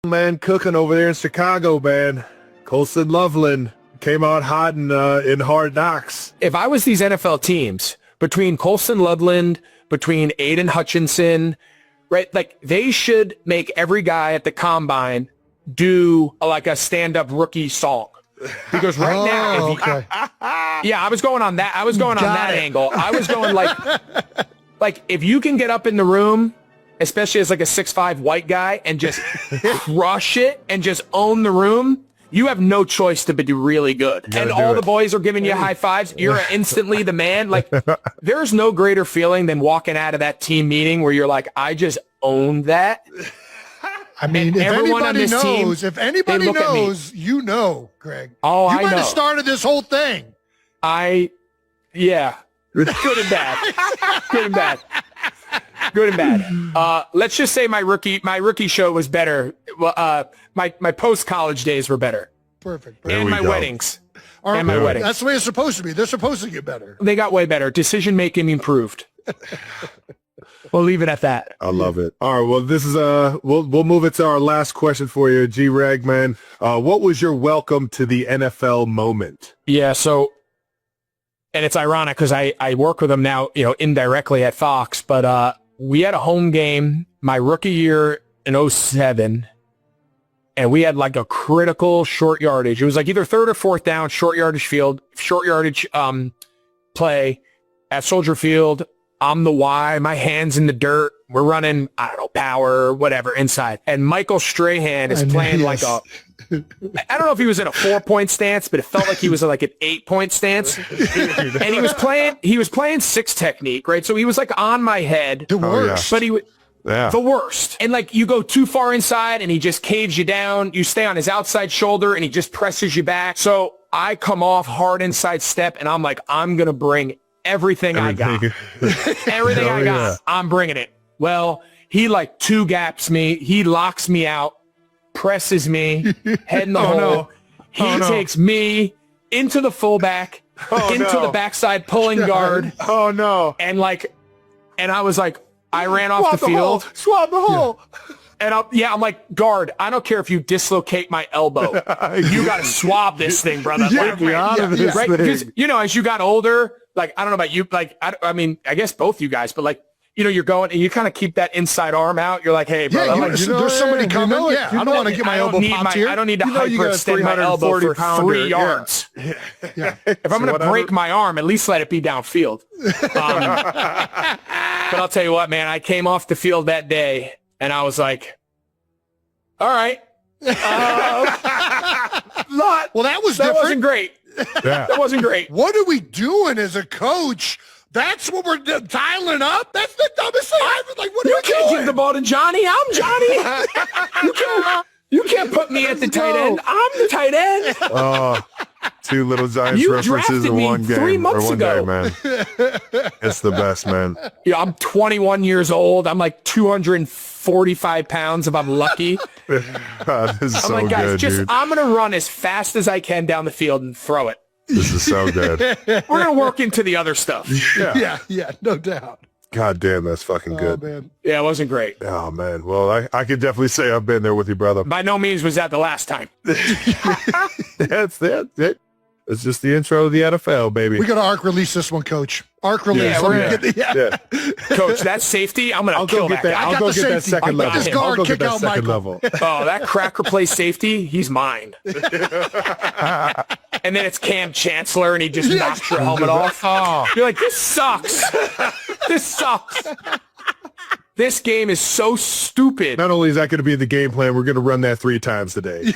man cooking over there in Chicago, man. Colson Loveland came out hot in Hard Knocks. If I was these NFL teams, between Colson Loveland, between Aiden Hutchinson, right, like they should make every guy at the combine do like a stand-up rookie song. Because right now, if you, yeah, I was going on that. I was going on that angle. I was going like if you can get up in the room, especially as like a 6'5" white guy, and just crush it and just own the room, you have no choice to be really good. And all the boys are giving you high fives. You're instantly the man. Like there's no greater feeling than walking out of that team meeting where you're like, I just owned that. I mean, if anybody knows, you know, Greg. Oh, you might have started this whole thing. Yeah. Good and bad. Good and bad. Good and bad. Let's just say my rookie show was better. My post-college days were better. Perfect. And my weddings. And my weddings. That's the way it's supposed to be. They're supposed to get better. They got way better. Decision-making improved. We'll leave it at that. I love it. All right. Well, this is we'll move it to our last question for you, G-Rag, man. What was your welcome to the NFL moment? Yeah. So, and it's ironic because I work with them now, indirectly at Fox, but we had a home game my rookie year in 2007, and we had like a critical short yardage. It was like either third or fourth down, short yardage play at Soldier Field. I'm the Y, my hand's in the dirt. We're running, I don't know, power, whatever, inside. And Michael Strahan is playing like I don't know if he was in a 4-point stance, but it felt like he was in like an 8-point stance. And he was playing 6 technique, right? So he was like on my head. The worst. But the worst. And like you go too far inside and he just caves you down. You stay on his outside shoulder and he just presses you back. So I come off hard inside step and I'm like, I'm going to bring everything I got. Everything I got, I'm bringing it. Well, he like 2 gaps me. He locks me out, presses me, head in the hole. He takes me into the fullback, into the backside pulling guard. Oh, no. And I was like, I ran off the field. Swab the hole. And I'm like, guard, I don't care if you dislocate my elbow. You got to swab this thing, brother. Get me out of this thing. Because, as you got older, like, I don't know about you, like, I mean, I guess both you guys, but like, you're going and you kind of keep that inside arm out. You're like, hey, brother, there's somebody coming. I don't want to get my elbow popped here. I don't need to hyperextend my elbow for 3 yards. Yeah. If I'm going to break my arm, at least let it be downfield. But I'll tell you what, man, I came off the field that day and I was like, all right. Well, that wasn't great. Yeah. That wasn't great. What are we doing as a coach? That's what we're dialing up? That's the dumbest thing ever. Like, what are we doing? You can't give the ball to Johnny. I'm Johnny. You can't put me at the tight end. I'm the tight end. Oh, 2 little Giants references in one game. 3 months ago. Day, man. It's the best, man. Yeah, I'm 21 years old. I'm like 245 pounds if I'm lucky. This is so like, guys, good, dude. I'm going to run as fast as I can down the field and throw it. This is so good. We're going to work into the other stuff. Yeah, no doubt. God damn, that's fucking good. Man. Yeah, it wasn't great. Oh, man. Well, I could definitely say I've been there with you, brother. By no means was that the last time. That's it. It's just the intro of the NFL, baby. We got to arc release this one, Coach. Arc release. Coach, that safety, I'm going to kill that guy. I'll go get that second level. This guard kick out Michael. Oh, that cracker play safety, he's mine. And then it's Cam Chancellor, and he just knocks your helmet off. Oh. You're like, this sucks. This sucks. This game is so stupid. Not only is that going to be the game plan, we're going to run that 3 times today.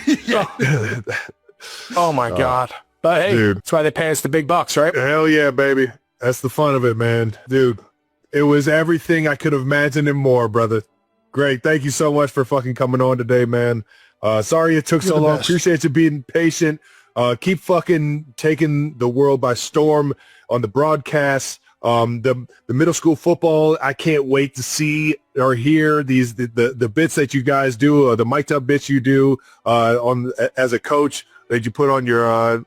Oh, my God. But hey, dude, that's why they pay us the big bucks, right? Hell yeah, baby. That's the fun of it, man. Dude, it was everything I could have imagined and more, brother. Great. Thank you so much for fucking coming on today, man. Sorry it took so long. Appreciate you being patient. Keep fucking taking the world by storm on the broadcast. The middle school football, I can't wait to see or hear the bits that you guys do, the mic'd up bits you do on as a coach that you put on your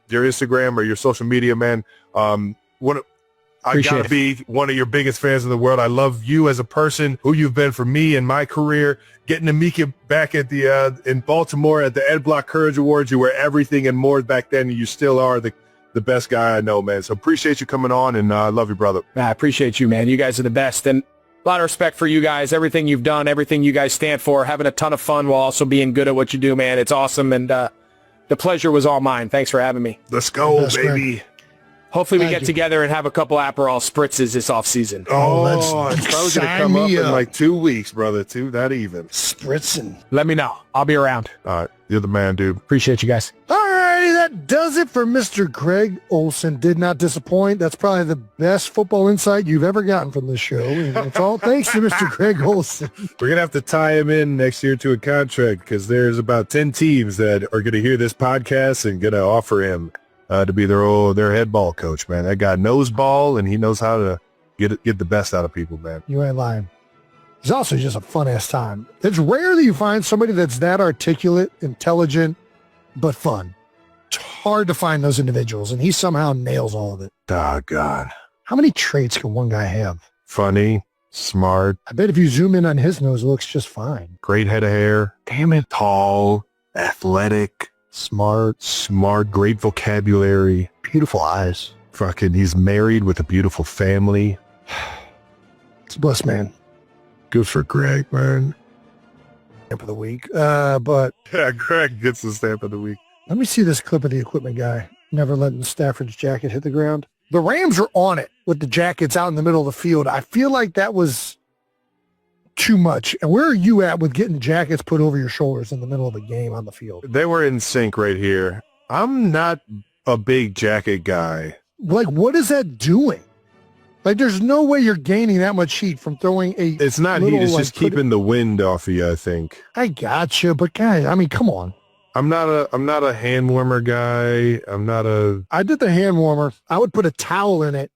Instagram or your social media, man. I gotta be one of your biggest fans in the world. I love you as a person, who you've been for me in my career. Getting to meet you back at the in Baltimore at the Ed Block Courage Awards, you were everything and more back then, and you still are the best guy I know, man. So appreciate you coming on, and I love you, brother. I appreciate you, man. You guys are the best, and a lot of respect for you guys. Everything you've done, everything you guys stand for, having a ton of fun while also being good at what you do, man. It's awesome, and the pleasure was all mine. Thanks for having me. Let's go, baby. Greg. Hopefully we get together and have a couple Aperol spritzes this offseason. Oh, it's probably going to come up in like 2 weeks, brother. That even. Spritzing. Let me know. I'll be around. All right. You're the man, dude. Appreciate you guys. All right, that does it for Mr. Greg Olsen. Did not disappoint. That's probably the best football insight you've ever gotten from this show. And it's all thanks to Mr. Greg Olsen. We're going to have to tie him in next year to a contract because there's about 10 teams that are going to hear this podcast and going to offer him to be their head ball coach, man. That guy knows ball, and he knows how to get the best out of people, man. You ain't lying. It's also just a fun-ass time. It's rare that you find somebody that's that articulate, intelligent, but fun. It's hard to find those individuals, and he somehow nails all of it. Doggone. How many traits can one guy have? Funny, smart. I bet if you zoom in on his nose, it looks just fine. Great head of hair. Damn it. Tall, athletic. Smart, great vocabulary. Beautiful eyes. Fucking, he's married with a beautiful family. It's a blessed man. Good for Greg, man. Stamp of the week. But yeah, Greg gets the stamp of the week. Let me see this clip of the equipment guy never letting Stafford's jacket hit the ground. The Rams are on it with the jackets out in the middle of the field. I feel like that was too much. And where are you at with getting jackets put over your shoulders in the middle of a game on the field? They were in sync right here. I'm not a big jacket guy. Like, what is that doing? Like, there's no way you're gaining that much heat from throwing a... It's not heat. It's just keeping the wind off of you, I think. I gotcha, but guys, I mean, come on. I'm not a hand warmer guy. I did the hand warmer. I would put a towel in it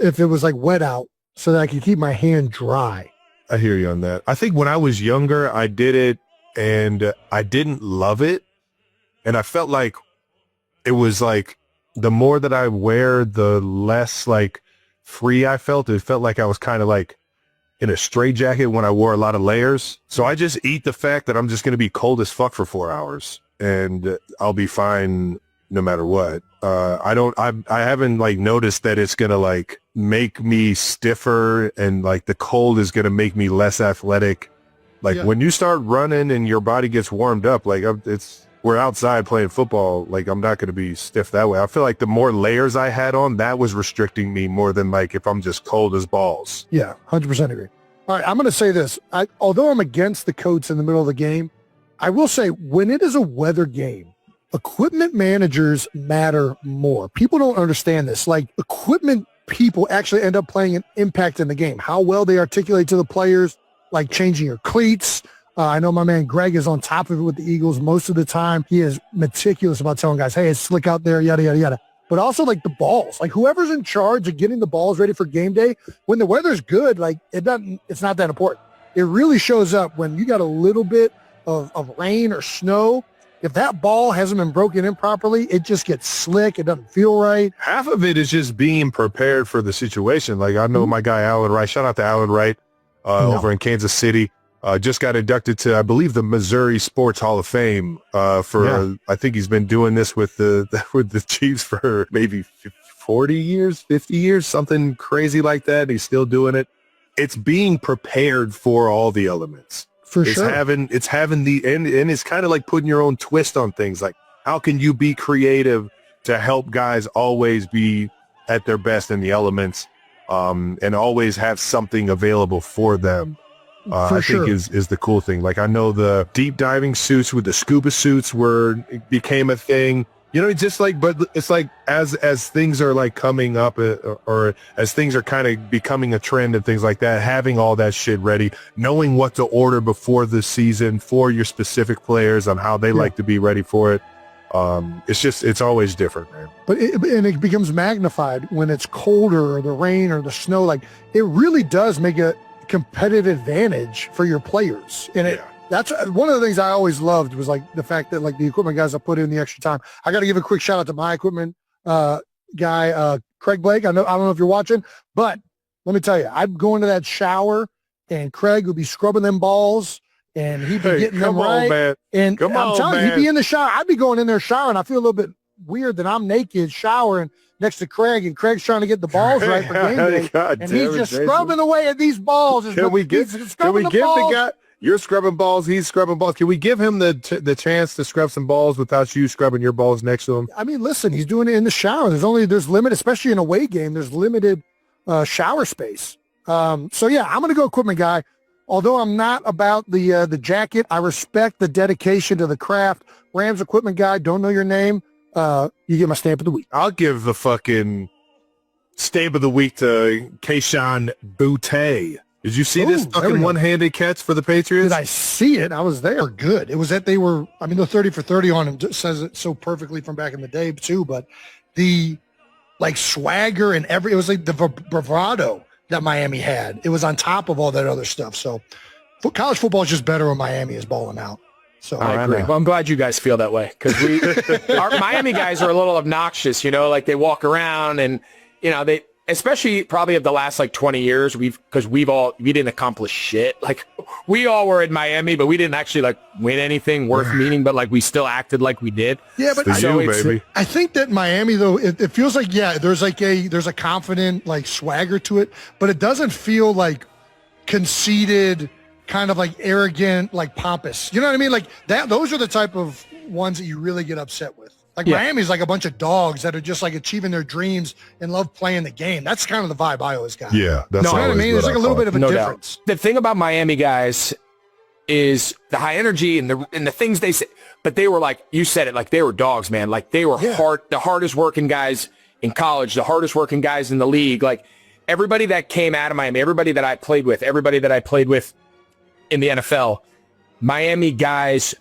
if it was like wet out so that I could keep my hand dry. I hear you on that. I think when I was younger, I did it and I didn't love it. And I felt like it was like the more that I wear, the less like free I felt. It felt like I was kind of like in a straitjacket when I wore a lot of layers. So I just eat the fact that I'm just going to be cold as fuck for 4 hours and I'll be fine no matter what. I haven't like noticed that it's going to like make me stiffer and like the cold is going to make me less athletic. Like when you start running and your body gets warmed up, like we're outside playing football. Like I'm not going to be stiff that way. I feel like the more layers I had on, that was restricting me more than like if I'm just cold as balls. Yeah, 100% agree. All right, I'm going to say this. Although I'm against the coats in the middle of the game, I will say when it is a weather game, equipment managers matter more. People don't understand this. Like equipment people actually end up playing an impact in the game. How well they articulate to the players, like changing your cleats. I know my man Greg is on top of it with the Eagles most of the time. He is meticulous about telling guys, hey, it's slick out there, yada, yada, yada. But also like the balls, like whoever's in charge of getting the balls ready for game day, when the weather's good, like it's not that important. It really shows up when you got a little bit of rain or snow. If that ball hasn't been broken in properly, it just gets slick. It doesn't feel right. Half of it is just being prepared for the situation. Like I know my guy, Alan Wright, shout out to Alan Wright over in Kansas City. Just got inducted to, I believe, the Missouri Sports Hall of Fame I think he's been doing this with the Chiefs for maybe 40 years, 50 years, something crazy like that. He's still doing it. It's being prepared for all the elements. For sure. It's having the, and it's kind of like putting your own twist on things. Like, how can you be creative to help guys always be at their best in the elements and always have something available for them? I think is the cool thing. Like I know the deep diving suits with the scuba suits became a thing. You know, it's just like, but it's like as things are like coming up or as things are kind of becoming a trend and things like that, having all that shit ready, knowing what to order before the season for your specific players on how they like to be ready for it. It's always different, man. But it becomes magnified when it's colder or the rain or the snow. Like it really does make a competitive advantage for your players. And that's one of the things I always loved was like the fact that like the equipment guys have put in the extra time. I got to give a quick shout out to my equipment guy, Craig Blake. I don't know if you're watching, but let me tell you, I'd go into that shower and Craig would be scrubbing them balls and he'd be getting them right. Man. And Come I'm on, telling you, man. he'd be in the shower. I'd be going in there showering. I feel a little bit weird that I'm naked showering next to Craig, and Craig's trying to get the balls right for game day, God and damn he's it, just Jason. scrubbing away at these balls. Can we give the guy? You're scrubbing balls. He's scrubbing balls. Can we give him the chance to scrub some balls without you scrubbing your balls next to him? I mean, listen, he's doing it in the shower. There's limited, especially in a away game. There's limited shower space. So yeah, I'm gonna go equipment guy. Although I'm not about the jacket, I respect the dedication to the craft. Rams equipment guy. Don't know your name. You get my stamp of the week. I'll give the fucking stamp of the week to Kayshon Boutte. Did you see this fucking one-handed catch for the Patriots? Did I see it? I was there. Good. It was that they were, I mean, the 30 for 30 on him says it so perfectly from back in the day too, but the like swagger and it was like the bravado that Miami had. It was on top of all that other stuff. So college football is just better when Miami is balling out. So I agree. Well, I'm glad you guys feel that way because our Miami guys are a little obnoxious, like they walk around and, they, especially probably of the last like 20 years, we didn't accomplish shit. Like we all were in Miami, but we didn't actually like win anything worth meaning, but like we still acted like we did. Yeah, but I think that Miami though, it feels like, there's a confident like swagger to it, but it doesn't feel like conceited, kind of like arrogant, like pompous. You know what I mean? Like that, those are the type of ones that you really get upset with. Like Miami's like a bunch of dogs that are just like achieving their dreams and love playing the game. That's kind of the vibe I always got. Yeah, that's you know what I mean. There's like a little bit of a difference. Doubt. The thing about Miami guys is the high energy and the things they say. But they were like you said it, like they were dogs, man. Like they were the hardest working guys in college, the hardest working guys in the league. Like everybody that came out of Miami, everybody that I played with in the NFL, Miami guys.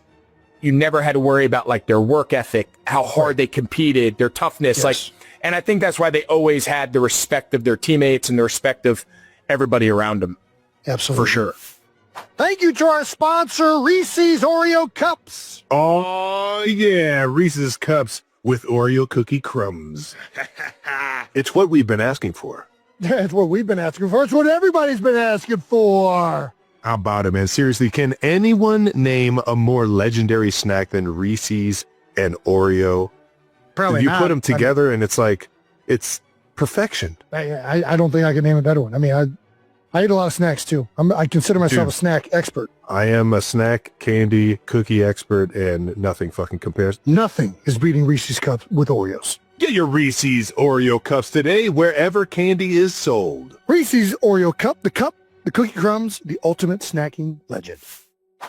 You never had to worry about like their work ethic, how hard they competed, their toughness. And I think that's why they always had the respect of their teammates and the respect of everybody around them. Absolutely. For sure. Thank you to our sponsor, Reese's Oreo Cups. Oh yeah, Reese's Cups with Oreo cookie crumbs. It's what we've been asking for. That's what we've been asking for. It's what everybody's been asking for. How about it, man? Seriously, can anyone name a more legendary snack than Reese's and Oreo? Probably you not. put them together and it's like, it's perfection. I don't think I can name a better one. I mean, I eat a lot of snacks too. I consider myself a snack expert. I am a snack, candy, cookie expert, and nothing fucking compares. Nothing is beating Reese's Cups with Oreos. Get your Reese's Oreo Cups today wherever candy is sold. Reese's Oreo Cup, the cookie crumbs, the ultimate snacking legend.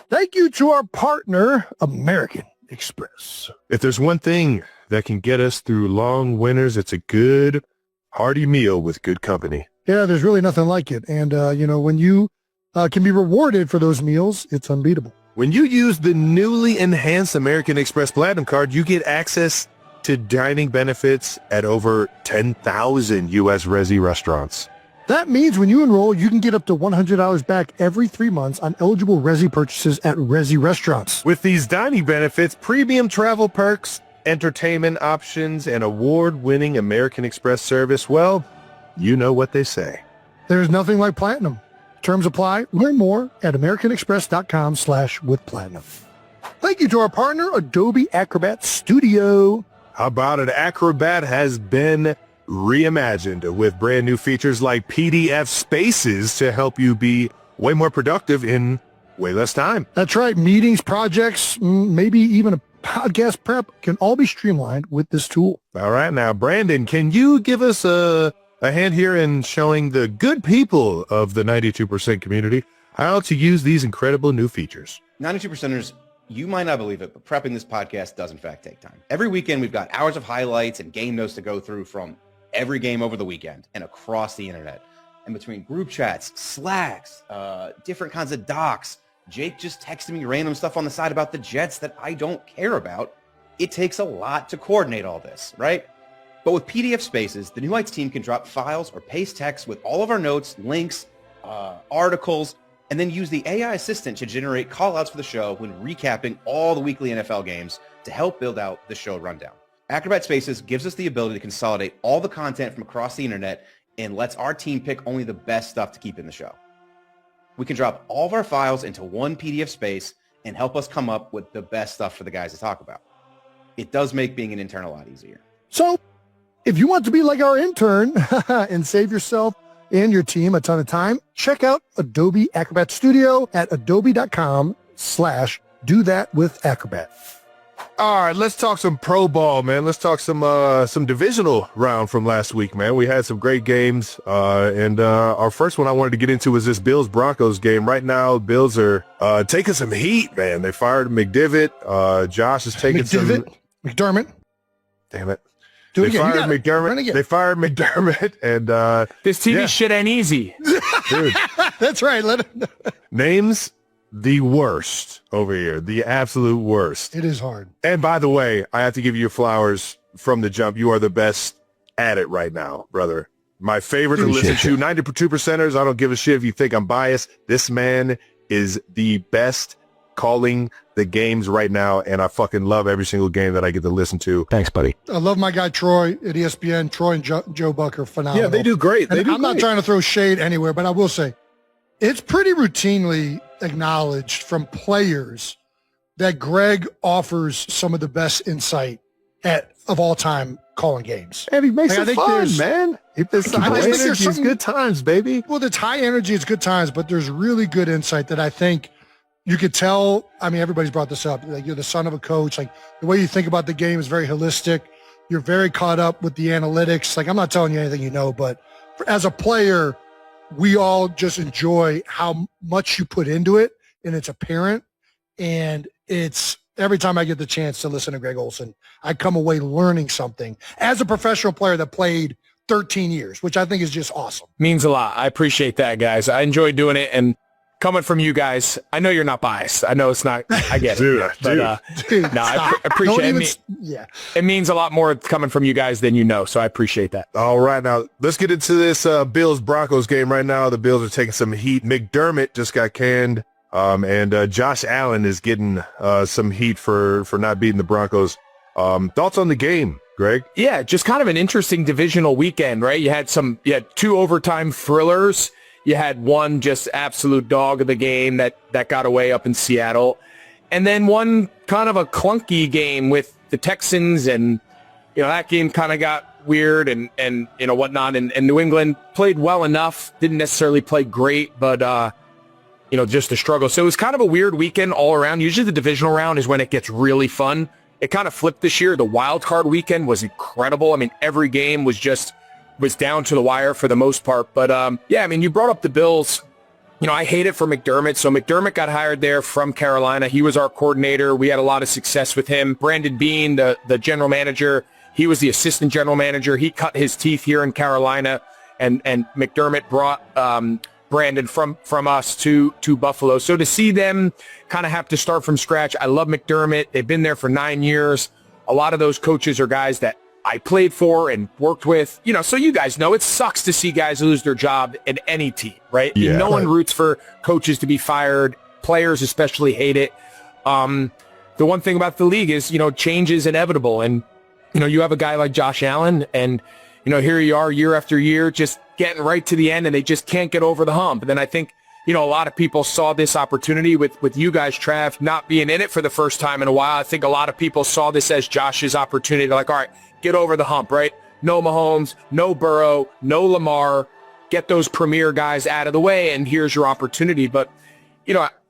Thank you to our partner, American Express. If there's one thing that can get us through long winters, it's a good, hearty meal with good company. Yeah, there's really nothing like it. And, when you can be rewarded for those meals, it's unbeatable. When you use the newly enhanced American Express Platinum Card, you get access to dining benefits at over 10,000 U.S. Resi restaurants. That means when you enroll, you can get up to $100 back every 3 months on eligible Resi purchases at Resi restaurants. With these dining benefits, premium travel perks, entertainment options, and award-winning American Express service, well, you know what they say. There's nothing like Platinum. Terms apply. Learn more at americanexpress.com/withplatinum. Thank you to our partner, Adobe Acrobat Studio. How about it? Acrobat has been reimagined with brand new features like PDF spaces to help you be way more productive in way less time. That's right. Meetings, projects, maybe even a podcast prep can all be streamlined with this tool. All right. Now, Brandon, can you give us a hand here in showing the good people of the 92% community how to use these incredible new features? 92%ers, you might not believe it, but prepping this podcast does in fact take time. Every weekend, we've got hours of highlights and game notes to go through from every game over the weekend and across the internet. And between group chats, Slacks, different kinds of docs, Jake just texted me random stuff on the side about the Jets that I don't care about. It takes a lot to coordinate all this, right? But with PDF Spaces, the New Heights team can drop files or paste text with all of our notes, links, articles, and then use the AI assistant to generate call-outs for the show when recapping all the weekly NFL games to help build out the show rundown. Acrobat Spaces gives us the ability to consolidate all the content from across the internet and lets our team pick only the best stuff to keep in the show. We can drop all of our files into one PDF space and help us come up with the best stuff for the guys to talk about. It does make being an intern a lot easier. So if you want to be like our intern and save yourself and your team a ton of time, check out Adobe Acrobat Studio at adobe.com/do-that-with-Acrobat. All right, let's talk some pro ball, man. Let's talk some divisional round from last week, man. We had some great games, and our first one I wanted to get into was this Bills-Broncos game. Right now, Bills are taking some heat, man. They fired McDivitt. Josh is taking McDermott. Damn it. Do it They again. fired McDermott. They fired McDermott, and This TV shit ain't easy. dude, That's right. names the worst over here, the absolute worst. It is hard. And by the way, I have to give you flowers from the jump. You are the best at it right now, brother. My favorite to listen to. 92%ers. I don't give a shit if you think I'm biased. This man is the best calling the games right now, and I fucking love every single game that I get to listen to. Thanks, buddy. I love my guy Troy at ESPN. Troy and Joe Buck are phenomenal. Yeah, they do great. I'm not trying to throw shade anywhere, but I will say it's pretty routinely acknowledged from players that Greg offers some of the best insight of all time calling games. And he makes Like, I it think fun, there's- man. It's I high just think there's energy. It's something- good times, baby. Well, it's high energy, it's good times, but there's really good insight that I think you could tell. I mean, everybody's brought this up. Like, you're the son of a coach. Like, the way you think about the game is very holistic. You're very caught up with the analytics. Like, I'm not telling you anything you know, but as a player, we all just enjoy how much you put into it, and it's apparent. And it's every time I get the chance to listen to Greg Olson, I come away learning something as a professional player that played 13 years, which I think is just awesome. Means a lot. I appreciate that, guys. I enjoy doing it, and coming from you guys, I know you're not biased. I know it's not. I get it. Dude, but Dude, no, I stop. appreciate Don't it. even, yeah. It means a lot more coming from you guys than you know, so I appreciate that. All right, now let's get into this Bills-Broncos game right now. The Bills are taking some heat. McDermott just got canned, and Josh Allen is getting some heat for not beating the Broncos. Thoughts on the game, Greg? Yeah, just kind of an interesting divisional weekend, right? You had two overtime thrillers. You had one just absolute dog of the game that got away up in Seattle. And then one kind of a clunky game with the Texans, and, that game kind of got weird and whatnot. And New England played well enough, didn't necessarily play great, but, just a struggle. So it was kind of a weird weekend all around. Usually the divisional round is when it gets really fun. It kind of flipped this year. The wild card weekend was incredible. I mean, every game was down to the wire for the most part. But, you brought up the Bills. I hate it for McDermott. So McDermott got hired there from Carolina. He was our coordinator. We had a lot of success with him. Brandon Beane, the general manager, he was the assistant general manager. He cut his teeth here in Carolina, and McDermott brought Brandon from us to Buffalo. So to see them kind of have to start from scratch, I love McDermott. They've been there for 9 years. A lot of those coaches are guys that I played for and worked with, so you guys know it sucks to see guys lose their job in any team, right? Yeah, no one roots for coaches to be fired. Players especially hate it. The one thing about the league is, change is inevitable. And, you have a guy like Josh Allen, and, here you are year after year, just getting right to the end, and they just can't get over the hump. And then I think, a lot of people saw this opportunity with you guys, Trav, not being in it for the first time in a while. I think a lot of people saw this as Josh's opportunity. They're like, all right, get over the hump, right? No Mahomes, no Burrow, no Lamar. Get those premier guys out of the way, and here's your opportunity. But,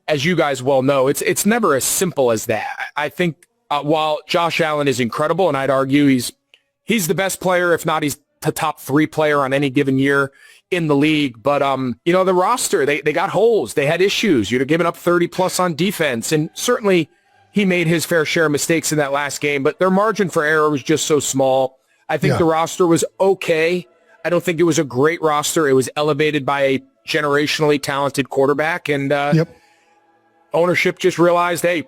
as you guys well know, it's never as simple as that. I think while Josh Allen is incredible, and I'd argue he's the best player, if not he's the top 3 player on any given year in the league. But, the roster, they got holes. They had issues. You'd have given up 30-plus on defense, and certainly he made his fair share of mistakes in that last game, but their margin for error was just so small. I think the roster was okay. I don't think it was a great roster. It was elevated by a generationally talented quarterback, and ownership just realized, hey,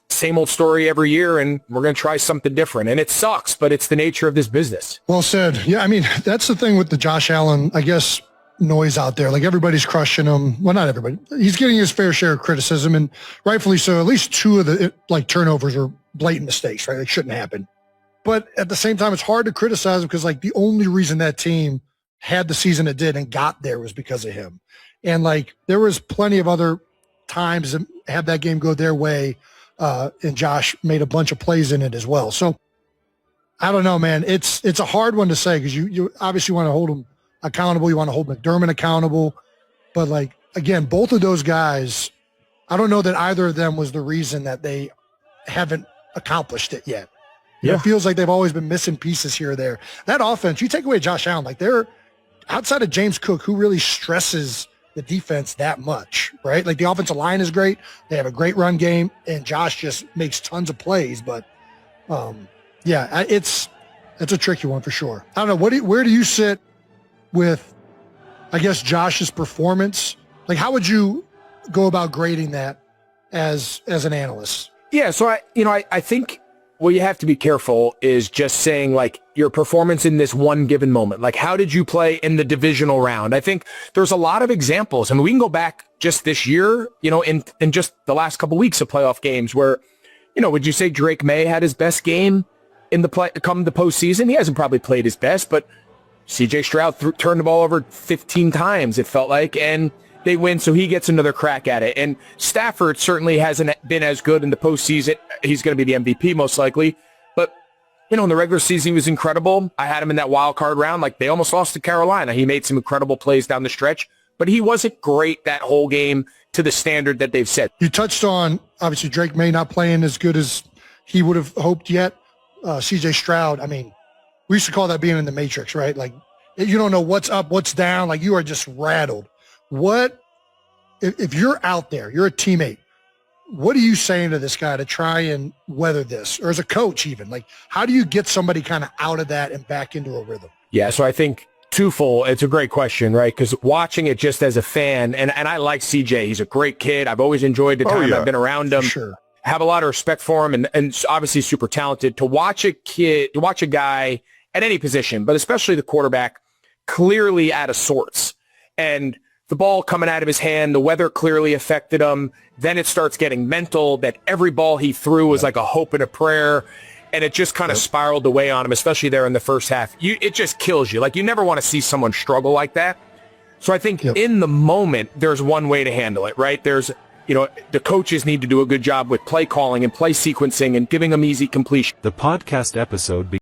same old story every year, and we're going to try something different. And it sucks, but it's the nature of this business. Well said. Yeah, I mean, that's the thing with the Josh Allen, I guess, noise out there. Like, everybody's crushing him. Well, not everybody. He's getting his fair share of criticism, and rightfully so. At least 2 of the turnovers are blatant mistakes, right? They shouldn't happen. But at the same time, it's hard to criticize him because like the only reason that team had the season it did and got there was because of him. And like there was plenty of other times that had that game go their way, and Josh made a bunch of plays in it as well. So I don't know, man. It's a hard one to say because you obviously want to hold him accountable. You want to hold McDermott accountable. But like, again, both of those guys, I don't know that either of them was the reason that they haven't accomplished it yet. Yeah. It feels like they've always been missing pieces here or there. That offense, you take away Josh Allen, like they're outside of James Cook, who really stresses the defense that much, right? Like the offensive line is great. They have a great run game, and Josh just makes tons of plays. But yeah, it's a tricky one for sure. I don't know. Where do you sit with, I guess, Josh's performance? Like, how would you go about grading that as an analyst? Yeah, so I think what you have to be careful is just saying like your performance in this one given moment. Like, how did you play in the divisional round? I think there's a lot of examples. I mean, we can go back just this year, in just the last couple weeks of playoff games where, would you say Drake May had his best game in the postseason? He hasn't probably played his best, but CJ Stroud turned the ball over 15 times, it felt like, and they win, so he gets another crack at it. And Stafford certainly hasn't been as good in the postseason. He's going to be the MVP most likely. But, in the regular season, he was incredible. I had him in that wild card round. Like, they almost lost to Carolina. He made some incredible plays down the stretch, but he wasn't great that whole game to the standard that they've set. You touched on, obviously, Drake May not playing as good as he would have hoped yet. CJ Stroud, I mean, we used to call that being in the Matrix, right? Like, you don't know what's up, what's down. Like, you are just rattled. What, if you're out there, you're a teammate, what are you saying to this guy to try and weather this? Or as a coach even, like, how do you get somebody kind of out of that and back into a rhythm? Yeah, so I think twofold. It's a great question, right? Because watching it just as a fan, and I like CJ. He's a great kid. I've always enjoyed the time I've been around him. Sure. Have a lot of respect for him and obviously super talented. To watch a guy at any position, but especially the quarterback, clearly out of sorts. And the ball coming out of his hand, the weather clearly affected him. Then it starts getting mental that every ball he threw was like a hope and a prayer. And it just kind of spiraled away on him, especially there in the first half. It just kills you. Like, you never want to see someone struggle like that. So I think in the moment, there's one way to handle it, right? There's, the coaches need to do a good job with play calling and play sequencing and giving them easy completion. The podcast episode